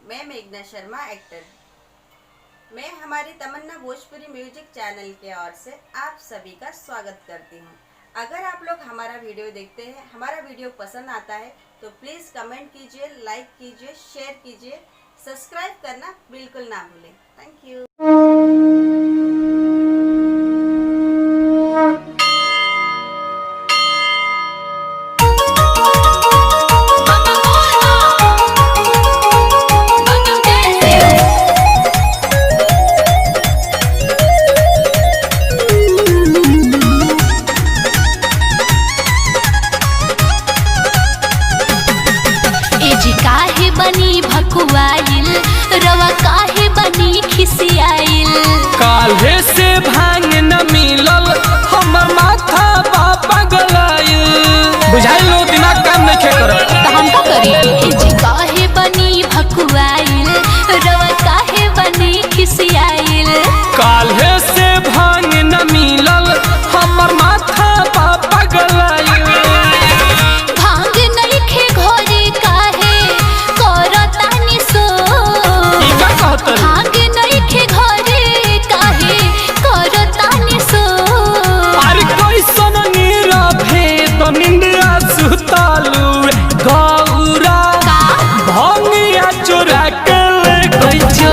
मैं मेघना शर्मा एक्टर। मैं हमारी तमन्ना भोजपुरी म्यूजिक चैनल के ओर से आप सभी का स्वागत करती हूं। अगर आप लोग हमारा वीडियो देखते हैं, हमारा वीडियो पसंद आता है तो प्लीज़ कमेंट कीजिए, लाइक कीजिए, शेयर कीजिए, सब्सक्राइब करना बिल्कुल ना भूलें। Thank you. बनी भकुआइल रवा काहे बनी खिसियाइल। काल्हे से भांग न मिलल हमर माथा बापा गलाइल। बुझाइल लो दिमाग काम नहीं करत त हम का करी। जी काहे बनी भकुआइल रवा काहे बनी खिसियाइल। काल्हे से भांग न मिलल हमर माथा बापा गलाइल। भांग नहीं खे घोरी काहे करतानी सो। ई का कहत रे? भांग नहीं खे घोरी काहे करतानी सो। अरे कैसन नीरा भेद निंदिया सुतालू गौरा भंगिया चोरा के ले गइछो।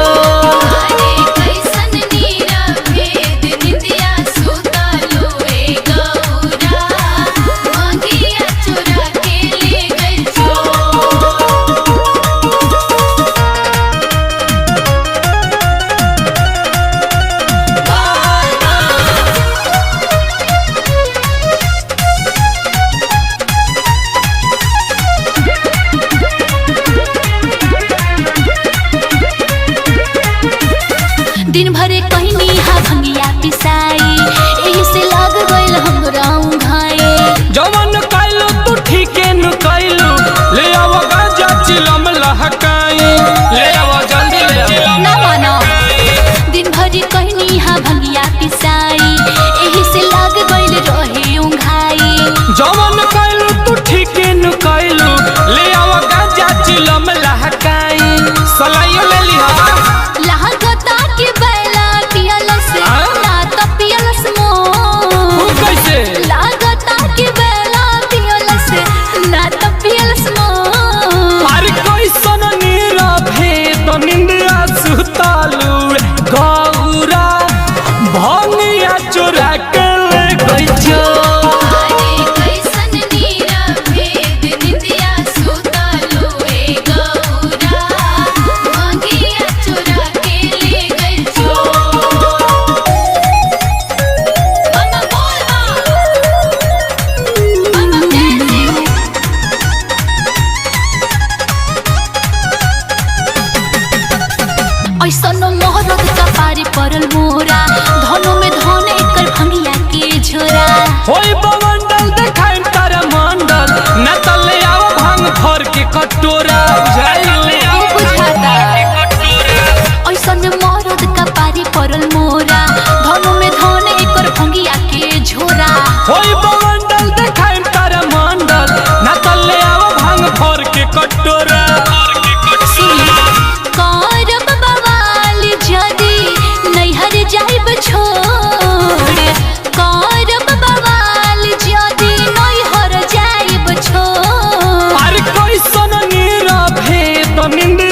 दिन भरे कहनी हा भंगिया पिसाई, एही से लग गइल हमरा घाई। जवन कइलू तू ठीके न कइलू, ले आव गाजा चिलम लहकाई। ले आव जल्दी ले आव। ना मानो दिन भरे कहनी हा भंगिया पिसाई, एही से लग गइल रहे घाई। जवन कइलू तू ठीके न कइलू, ले आव गाजा चिलम लहकाई। सलाइयो ले लिहा लागता के बैला पियलस ना त पियलस मो। कैसे लागता के बैला पियलस ना त पियलस मो। अरे कैसन नीरा भेद निंदिया सुतालू गौरा भंगिया चोरा के ले गइछो। ऐसन मोहरत का पारी परल मोरा, धनो में धन एकर भंगिया के झोरा। होई बवंडल देखाइम तारा मंडल, न तले आव भांग भर के कटोरा। ऊ बुझाता ऐसन मोहरत का पारी परल मोरा, धनो में धन एकर भंगिया के झोरा। होई बवंडल देखाइम तारा मंडल, न तले आव भांग भर के कटोरा। करब बवाल जदी नैहर जाइब छोड़। करब बवाल जदी नैहर जाइब छोड़। अरे कैसन नीरा भेद निंदिया